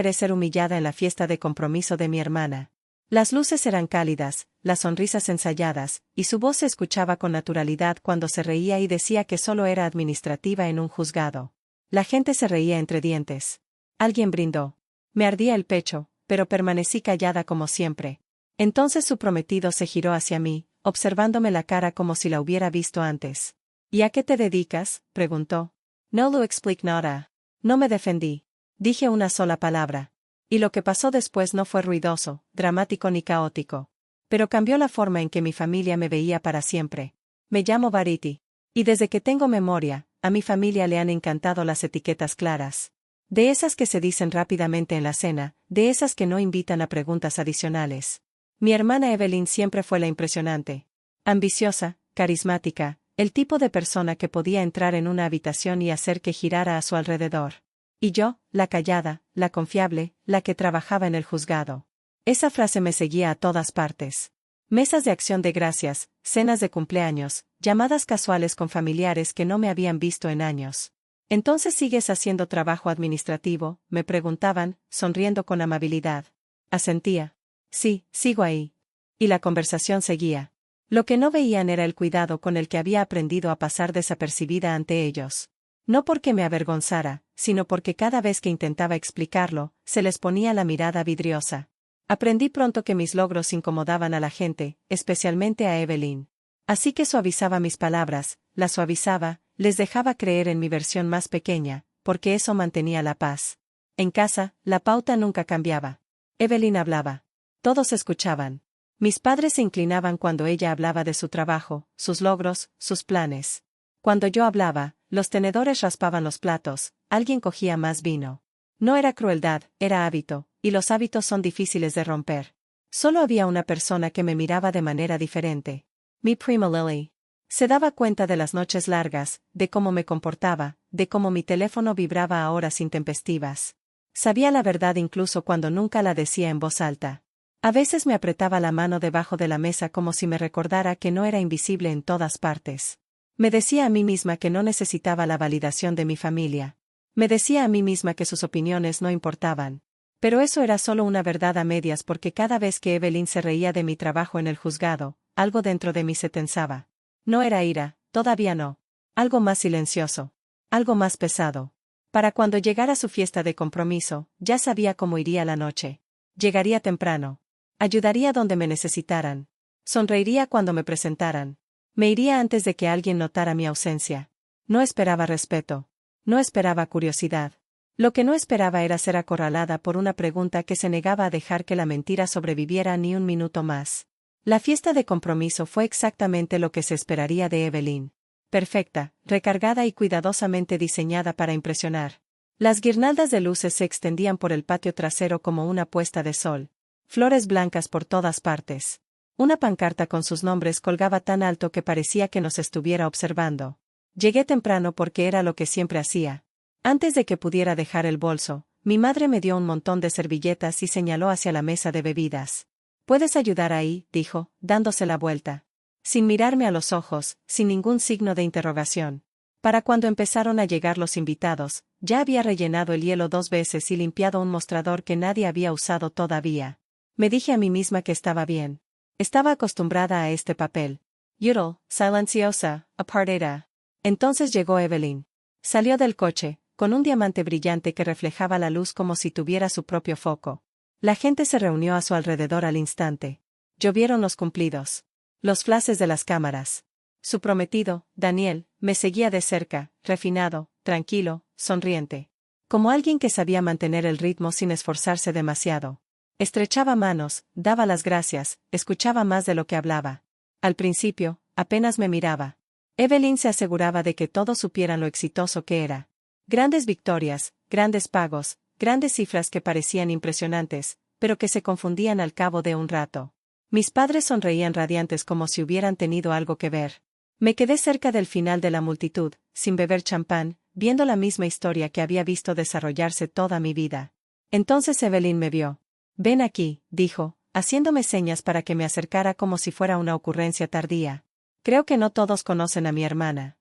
esperé ser humillada en la fiesta de compromiso de mi hermana. Las luces eran cálidas, las sonrisas ensayadas, y su voz se escuchaba con naturalidad cuando se reía y decía que solo era administrativa en un juzgado. La gente se reía entre dientes. Alguien brindó. Me ardía el pecho, pero permanecí callada como siempre. Entonces su prometido se giró hacia mí, observándome la cara como si la hubiera visto antes. ¿Y a qué te dedicas?, preguntó. No lo expliqué nada. No me defendí. Dije una sola palabra. Y lo que pasó después no fue ruidoso, dramático ni caótico. Pero cambió la forma en que mi familia me veía para siempre. Me llamo Verity. Y desde que tengo memoria, a mi familia le han encantado las etiquetas claras. De esas que se dicen rápidamente en la cena, de esas que no invitan a preguntas adicionales. Mi hermana Evelyn siempre fue la impresionante. Ambiciosa, carismática, el tipo de persona que podía entrar en una habitación y hacer que girara a su alrededor. Y yo, la callada, la confiable, la que trabajaba en el juzgado. Esa frase me seguía a todas partes. Mesas de acción de gracias, cenas de cumpleaños, llamadas casuales con familiares que no me habían visto en años. ¿Entonces sigues haciendo trabajo administrativo?, me preguntaban, sonriendo con amabilidad. Asentía. Sí, sigo ahí. Y la conversación seguía. Lo que no veían era el cuidado con el que había aprendido a pasar desapercibida ante ellos. No porque me avergonzara, sino porque cada vez que intentaba explicarlo, se les ponía la mirada vidriosa. Aprendí pronto que mis logros incomodaban a la gente, especialmente a Evelyn. Así que suavizaba mis palabras, las suavizaba, les dejaba creer en mi versión más pequeña, porque eso mantenía la paz. En casa, la pauta nunca cambiaba. Evelyn hablaba. Todos escuchaban. Mis padres se inclinaban cuando ella hablaba de su trabajo, sus logros, sus planes. Cuando yo hablaba, los tenedores raspaban los platos, alguien cogía más vino. No era crueldad, era hábito, y los hábitos son difíciles de romper. Solo había una persona que me miraba de manera diferente. Mi prima Lily. Se daba cuenta de las noches largas, de cómo me comportaba, de cómo mi teléfono vibraba a horas intempestivas. Sabía la verdad incluso cuando nunca la decía en voz alta. A veces me apretaba la mano debajo de la mesa como si me recordara que no era invisible en todas partes. Me decía a mí misma que no necesitaba la validación de mi familia. Me decía a mí misma que sus opiniones no importaban. Pero eso era solo una verdad a medias porque cada vez que Evelyn se reía de mi trabajo en el juzgado, algo dentro de mí se tensaba. No era ira, todavía no. Algo más silencioso. Algo más pesado. Para cuando llegara su fiesta de compromiso, ya sabía cómo iría la noche. Llegaría temprano. Ayudaría donde me necesitaran. Sonreiría cuando me presentaran. Me iría antes de que alguien notara mi ausencia. No esperaba respeto. No esperaba curiosidad. Lo que no esperaba era ser acorralada por una pregunta que se negaba a dejar que la mentira sobreviviera ni un minuto más. La fiesta de compromiso fue exactamente lo que se esperaría de Evelyn. Perfecta, recargada y cuidadosamente diseñada para impresionar. Las guirnaldas de luces se extendían por el patio trasero como una puesta de sol. Flores blancas por todas partes. Una pancarta con sus nombres colgaba tan alto que parecía que nos estuviera observando. Llegué temprano porque era lo que siempre hacía. Antes de que pudiera dejar el bolso, mi madre me dio un montón de servilletas y señaló hacia la mesa de bebidas. «¿Puedes ayudar ahí?», dijo, dándose la vuelta. Sin mirarme a los ojos, sin ningún signo de interrogación. Para cuando empezaron a llegar los invitados, ya había rellenado el hielo 2 veces y limpiado un mostrador que nadie había usado todavía. Me dije a mí misma que estaba bien. Estaba acostumbrada a este papel. Yodel, silenciosa, apartada. Entonces llegó Evelyn. Salió del coche, con un diamante brillante que reflejaba la luz como si tuviera su propio foco. La gente se reunió a su alrededor al instante. Llovieron los cumplidos. Los flashes de las cámaras. Su prometido, Daniel, me seguía de cerca, refinado, tranquilo, sonriente. Como alguien que sabía mantener el ritmo sin esforzarse demasiado. Estrechaba manos, daba las gracias, escuchaba más de lo que hablaba. Al principio, apenas me miraba. Evelyn se aseguraba de que todos supieran lo exitoso que era. Grandes victorias, grandes pagos, grandes cifras que parecían impresionantes, pero que se confundían al cabo de un rato. Mis padres sonreían radiantes como si hubieran tenido algo que ver. Me quedé cerca del final de la multitud, sin beber champán, viendo la misma historia que había visto desarrollarse toda mi vida. Entonces Evelyn me vio. «Ven aquí», dijo, haciéndome señas para que me acercara como si fuera una ocurrencia tardía. «Creo que no todos conocen a mi hermana».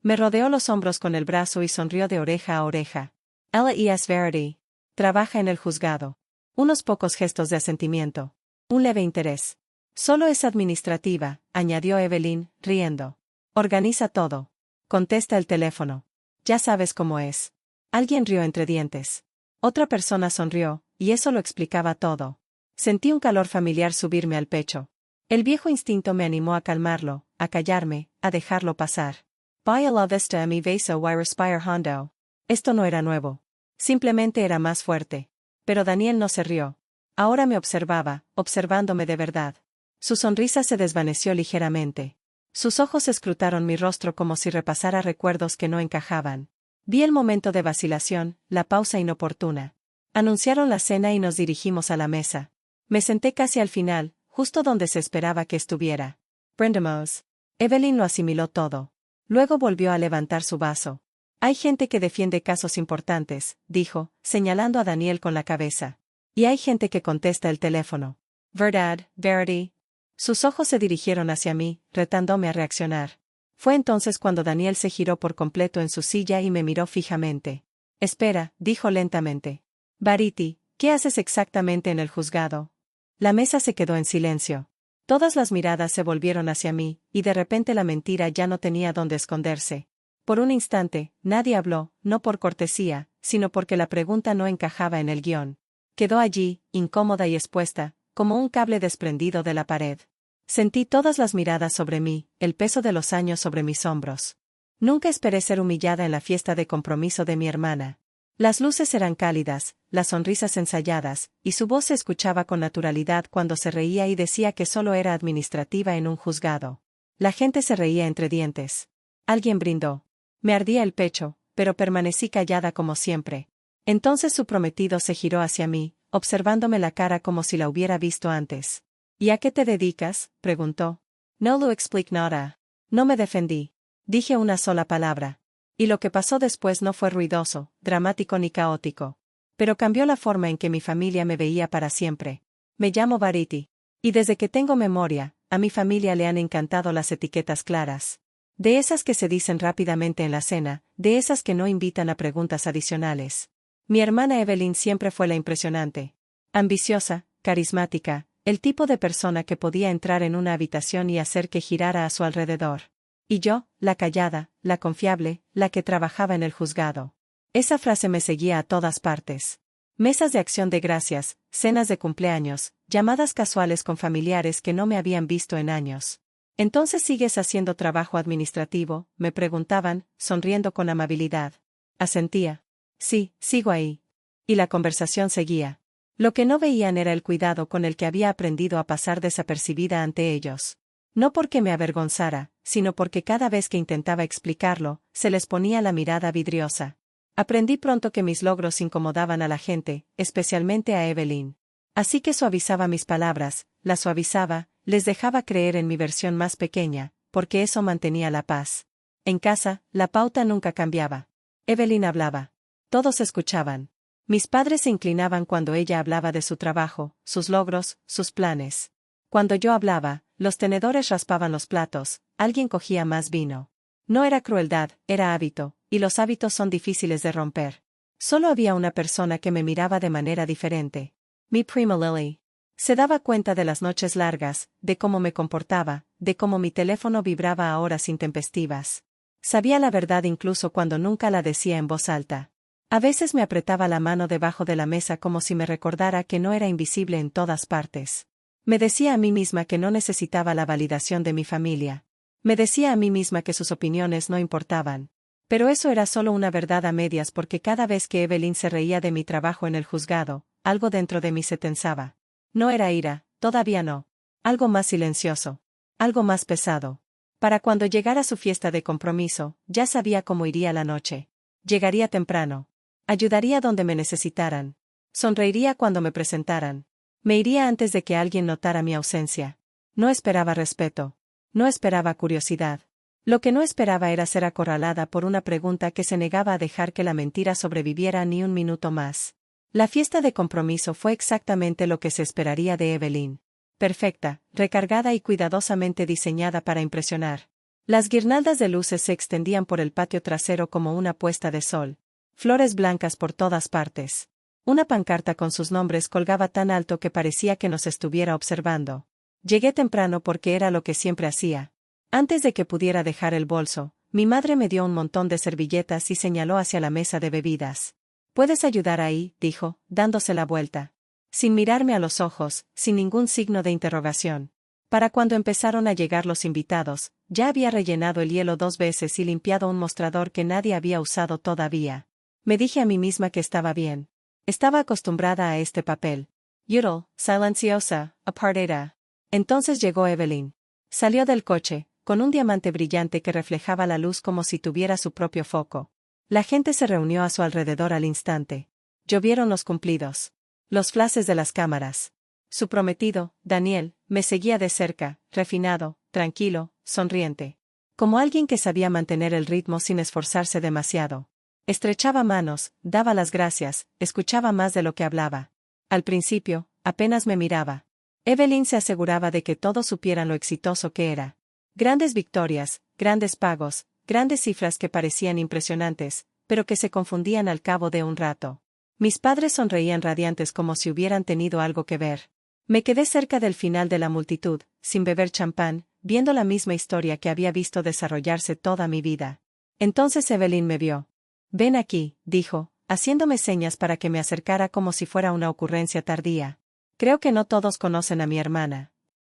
Me rodeó los hombros con el brazo y sonrió de oreja a oreja. «Ella es Verity. Trabaja en el juzgado. Unos pocos gestos de asentimiento. Un leve interés. Solo es administrativa, añadió Evelyn, riendo. Organiza todo. Contesta el teléfono. Ya sabes cómo es. Alguien rió entre dientes. Otra persona sonrió, y eso lo explicaba todo. Sentí un calor familiar subirme al pecho. El viejo instinto me animó a calmarlo, a callarme, a dejarlo pasar. Vaya la vista a mi vaso y respire hondo. Esto no era nuevo. Simplemente era más fuerte. Pero Daniel no se rió. Ahora me observaba, observándome de verdad. Su sonrisa se desvaneció ligeramente. Sus ojos escrutaron mi rostro como si repasara recuerdos que no encajaban. Vi el momento de vacilación, la pausa inoportuna. Anunciaron la cena y nos dirigimos a la mesa. Me senté casi al final, justo donde se esperaba que estuviera. Brindemos. Evelyn lo asimiló todo. Luego volvió a levantar su vaso. Hay gente que defiende casos importantes, dijo, señalando a Daniel con la cabeza. Y hay gente que contesta el teléfono. ¿Verdad, Verity? Sus ojos se dirigieron hacia mí, retándome a reaccionar. Fue entonces cuando Daniel se giró por completo en su silla y me miró fijamente. Espera, dijo lentamente. Verity, ¿qué haces exactamente en el juzgado? La mesa se quedó en silencio. Todas las miradas se volvieron hacia mí, y de repente la mentira ya no tenía dónde esconderse. Por un instante, nadie habló, no por cortesía, sino porque la pregunta no encajaba en el guión. Quedó allí, incómoda y expuesta, como un cable desprendido de la pared. Sentí todas las miradas sobre mí, el peso de los años sobre mis hombros. Nunca esperé ser humillada en la fiesta de compromiso de mi hermana. Las luces eran cálidas, las sonrisas ensayadas, y su voz se escuchaba con naturalidad cuando se reía y decía que solo era administrativa en un juzgado. La gente se reía entre dientes. Alguien brindó. Me ardía el pecho, pero permanecí callada como siempre. Entonces su prometido se giró hacia mí, observándome la cara como si la hubiera visto antes. ¿Y a qué te dedicas?, preguntó. No lo explico nada. No me defendí. Dije una sola palabra. Y lo que pasó después no fue ruidoso, dramático ni caótico. Pero cambió la forma en que mi familia me veía para siempre. Me llamo Verity. Y desde que tengo memoria, a mi familia le han encantado las etiquetas claras. De esas que se dicen rápidamente en la cena, de esas que no invitan a preguntas adicionales. Mi hermana Evelyn siempre fue la impresionante. Ambiciosa, carismática, el tipo de persona que podía entrar en una habitación y hacer que girara a su alrededor. Y yo, la callada, la confiable, la que trabajaba en el juzgado. Esa frase me seguía a todas partes. Mesas de acción de gracias, cenas de cumpleaños, llamadas casuales con familiares que no me habían visto en años. ¿Entonces sigues haciendo trabajo administrativo?, me preguntaban, sonriendo con amabilidad. Asentía. Sí, sigo ahí. Y la conversación seguía. Lo que no veían era el cuidado con el que había aprendido a pasar desapercibida ante ellos. No porque me avergonzara, sino porque cada vez que intentaba explicarlo, se les ponía la mirada vidriosa. Aprendí pronto que mis logros incomodaban a la gente, especialmente a Evelyn. Así que suavizaba mis palabras, las suavizaba, les dejaba creer en mi versión más pequeña, porque eso mantenía la paz. En casa, la pauta nunca cambiaba. Evelyn hablaba. Todos escuchaban. Mis padres se inclinaban cuando ella hablaba de su trabajo, sus logros, sus planes. Cuando yo hablaba, los tenedores raspaban los platos, alguien cogía más vino. No era crueldad, era hábito, y los hábitos son difíciles de romper. Solo había una persona que me miraba de manera diferente. Mi prima Lily. Se daba cuenta de las noches largas, de cómo me comportaba, de cómo mi teléfono vibraba a horas intempestivas. Sabía la verdad incluso cuando nunca la decía en voz alta. A veces me apretaba la mano debajo de la mesa como si me recordara que no era invisible en todas partes. Me decía a mí misma que no necesitaba la validación de mi familia. Me decía a mí misma que sus opiniones no importaban. Pero eso era solo una verdad a medias porque cada vez que Evelyn se reía de mi trabajo en el juzgado, algo dentro de mí se tensaba. No era ira, todavía no. Algo más silencioso. Algo más pesado. Para cuando llegara su fiesta de compromiso, ya sabía cómo iría la noche. Llegaría temprano. Ayudaría donde me necesitaran. Sonreiría cuando me presentaran. Me iría antes de que alguien notara mi ausencia. No esperaba respeto. No esperaba curiosidad. Lo que no esperaba era ser acorralada por una pregunta que se negaba a dejar que la mentira sobreviviera ni un minuto más. La fiesta de compromiso fue exactamente lo que se esperaría de Evelyn. Perfecta, recargada y cuidadosamente diseñada para impresionar. Las guirnaldas de luces se extendían por el patio trasero como una puesta de sol. Flores blancas por todas partes. Una pancarta con sus nombres colgaba tan alto que parecía que nos estuviera observando. Llegué temprano porque era lo que siempre hacía. Antes de que pudiera dejar el bolso, mi madre me dio un montón de servilletas y señaló hacia la mesa de bebidas. «¿Puedes ayudar ahí?», dijo, dándose la vuelta. Sin mirarme a los ojos, sin ningún signo de interrogación. Para cuando empezaron a llegar los invitados, ya había rellenado el hielo 2 veces y limpiado un mostrador que nadie había usado todavía. Me dije a mí misma que estaba bien. Estaba acostumbrada a este papel. Yodel, silenciosa, apartada. Entonces llegó Evelyn. Salió del coche, con un diamante brillante que reflejaba la luz como si tuviera su propio foco. La gente se reunió a su alrededor al instante. Llovieron los cumplidos. Los flashes de las cámaras. Su prometido, Daniel, me seguía de cerca, refinado, tranquilo, sonriente. Como alguien que sabía mantener el ritmo sin esforzarse demasiado. Estrechaba manos, daba las gracias, escuchaba más de lo que hablaba. Al principio, apenas me miraba. Evelyn se aseguraba de que todos supieran lo exitoso que era. Grandes victorias, grandes pagos, grandes cifras que parecían impresionantes, pero que se confundían al cabo de un rato. Mis padres sonreían radiantes como si hubieran tenido algo que ver. Me quedé cerca del final de la multitud, sin beber champán, viendo la misma historia que había visto desarrollarse toda mi vida. Entonces Evelyn me vio. «Ven aquí», dijo, haciéndome señas para que me acercara como si fuera una ocurrencia tardía. «Creo que no todos conocen a mi hermana».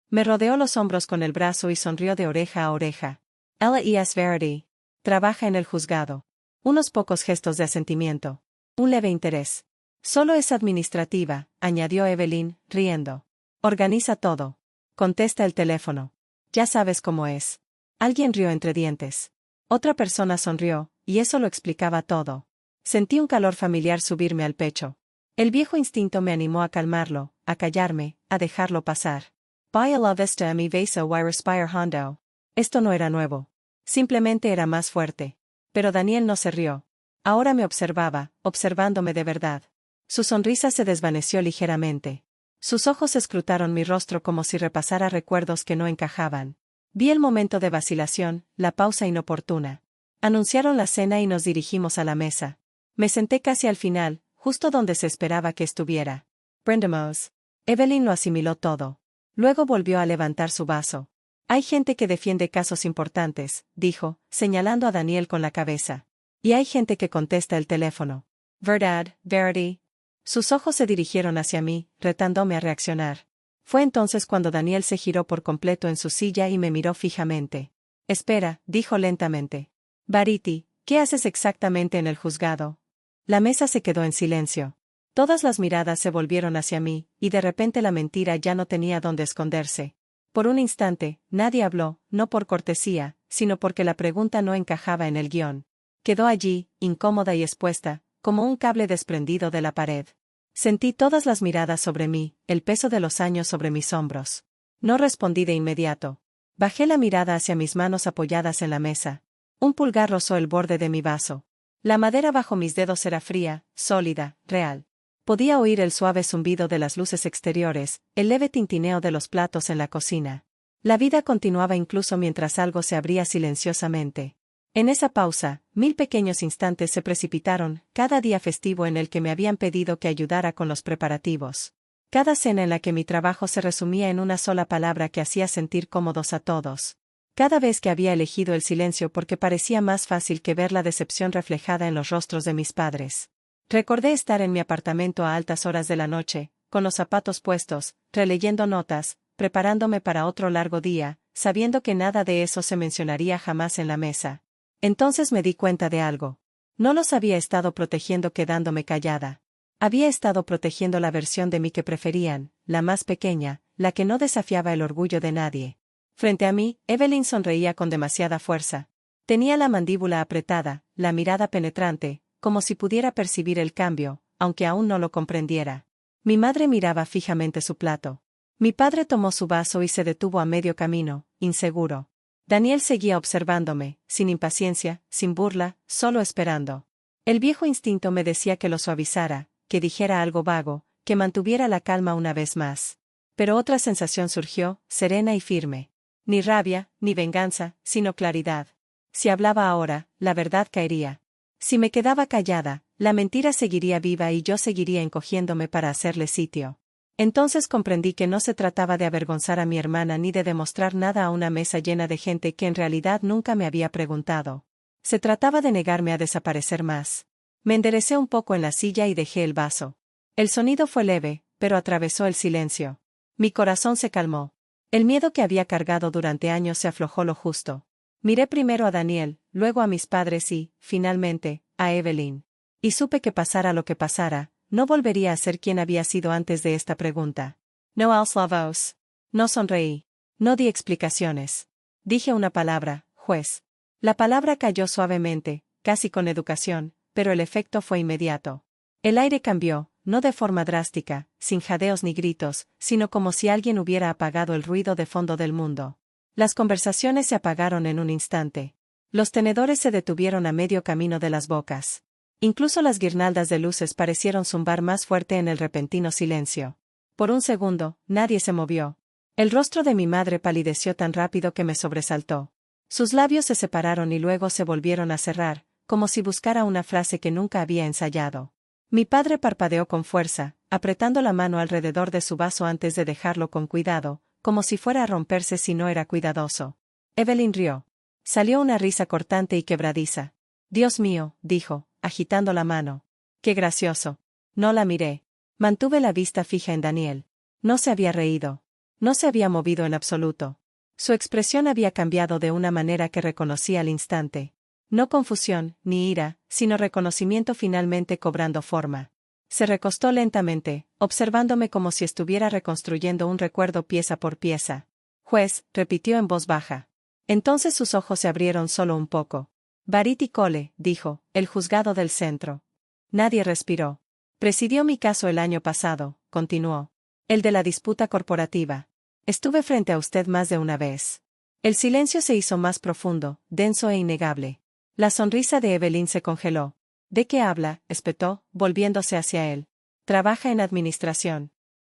Me rodeó los hombros con el brazo y sonrió de oreja a oreja. «Ella es Verity. Trabaja en el juzgado». Unos pocos gestos de asentimiento. Un leve interés. «Solo es administrativa», añadió Evelyn, riendo. «Organiza todo. Contesta el teléfono. Ya sabes cómo es». Alguien rió entre dientes. Otra persona sonrió, y eso lo explicaba todo. Sentí un calor familiar subirme al pecho. El viejo instinto me animó a calmarlo, a callarme, a dejarlo pasar. Vaya la vista a mi vesa y respire hondo. Esto no era nuevo. Simplemente era más fuerte. Pero Daniel no se rió. Ahora me observaba, observándome de verdad. Su sonrisa se desvaneció ligeramente. Sus ojos escrutaron mi rostro como si repasara recuerdos que no encajaban. Vi el momento de vacilación, la pausa inoportuna. Anunciaron la cena y nos dirigimos a la mesa. Me senté casi al final, justo donde se esperaba que estuviera. Brindemos. Evelyn lo asimiló todo. Luego volvió a levantar su vaso. «Hay gente que defiende casos importantes», dijo, señalando a Daniel con la cabeza. «Y hay gente que contesta el teléfono». «¿Verdad, Verity?» Sus ojos se dirigieron hacia mí, retándome a reaccionar. Fue entonces cuando Daniel se giró por completo en su silla y me miró fijamente. «Espera», dijo lentamente. «Verity, ¿qué haces exactamente en el juzgado?» La mesa se quedó en silencio. Todas las miradas se volvieron hacia mí, y de repente la mentira ya no tenía dónde esconderse. Por un instante, nadie habló, no por cortesía, sino porque la pregunta no encajaba en el guión. Quedó allí, incómoda y expuesta, como un cable desprendido de la pared. Sentí todas las miradas sobre mí, el peso de los años sobre mis hombros. No respondí de inmediato. Bajé la mirada hacia mis manos apoyadas en la mesa. Un pulgar rozó el borde de mi vaso. La madera bajo mis dedos era fría, sólida, real. Podía oír el suave zumbido de las luces exteriores, el leve tintineo de los platos en la cocina. La vida continuaba incluso mientras algo se abría silenciosamente. En esa pausa, 1000 pequeños instantes se precipitaron, cada día festivo en el que me habían pedido que ayudara con los preparativos. Cada cena en la que mi trabajo se resumía en una sola palabra que hacía sentir cómodos a todos. Cada vez que había elegido el silencio porque parecía más fácil que ver la decepción reflejada en los rostros de mis padres. Recordé estar en mi apartamento a altas horas de la noche, con los zapatos puestos, releyendo notas, preparándome para otro largo día, sabiendo que nada de eso se mencionaría jamás en la mesa. Entonces me di cuenta de algo. No los había estado protegiendo quedándome callada. Había estado protegiendo la versión de mí que preferían, la más pequeña, la que no desafiaba el orgullo de nadie. Frente a mí, Evelyn sonreía con demasiada fuerza. Tenía la mandíbula apretada, la mirada penetrante, como si pudiera percibir el cambio, aunque aún no lo comprendiera. Mi madre miraba fijamente su plato. Mi padre tomó su vaso y se detuvo a medio camino, inseguro. Daniel seguía observándome, sin impaciencia, sin burla, solo esperando. El viejo instinto me decía que lo suavizara, que dijera algo vago, que mantuviera la calma una vez más. Pero otra sensación surgió, serena y firme. Ni rabia, ni venganza, sino claridad. Si hablaba ahora, la verdad caería. Si me quedaba callada, la mentira seguiría viva y yo seguiría encogiéndome para hacerle sitio. Entonces comprendí que no se trataba de avergonzar a mi hermana ni de demostrar nada a una mesa llena de gente que en realidad nunca me había preguntado. Se trataba de negarme a desaparecer más. Me enderecé un poco en la silla y dejé el vaso. El sonido fue leve, pero atravesó el silencio. Mi corazón se calmó. El miedo que había cargado durante años se aflojó lo justo. Miré primero a Daniel, luego a mis padres y, finalmente, a Evelyn. Y supe que pasara lo que pasara, no volvería a ser quien había sido antes de esta pregunta. No alzó la voz. No sonreí. No di explicaciones. Dije una palabra, juez. La palabra cayó suavemente, casi con educación, pero el efecto fue inmediato. El aire cambió, no de forma drástica, sin jadeos ni gritos, sino como si alguien hubiera apagado el ruido de fondo del mundo. Las conversaciones se apagaron en un instante. Los tenedores se detuvieron a medio camino de las bocas. Incluso las guirnaldas de luces parecieron zumbar más fuerte en el repentino silencio. Por un segundo, nadie se movió. El rostro de mi madre palideció tan rápido que me sobresaltó. Sus labios se separaron y luego se volvieron a cerrar, como si buscara una frase que nunca había ensayado. Mi padre parpadeó con fuerza, apretando la mano alrededor de su vaso antes de dejarlo con cuidado, como si fuera a romperse si no era cuidadoso. Evelyn rió. Salió una risa cortante y quebradiza. Dios mío, dijo, agitando la mano. Qué gracioso. No la miré. Mantuve la vista fija en Daniel. No se había reído. No se había movido en absoluto. Su expresión había cambiado de una manera que reconocí al instante. No confusión, ni ira, sino reconocimiento finalmente cobrando forma. Se recostó lentamente, observándome como si estuviera reconstruyendo un recuerdo pieza por pieza. Juez, repitió en voz baja. Entonces sus ojos se abrieron solo un poco. Bariti Cole, dijo, el juzgado del centro. Nadie respiró. Presidió mi caso el año pasado, continuó. El de la disputa corporativa. Estuve frente a usted más de una vez. El silencio se hizo más profundo, denso e innegable. La sonrisa de Evelyn se congeló. ¿De qué habla?, espetó, volviéndose hacia él. Trabaja en administración.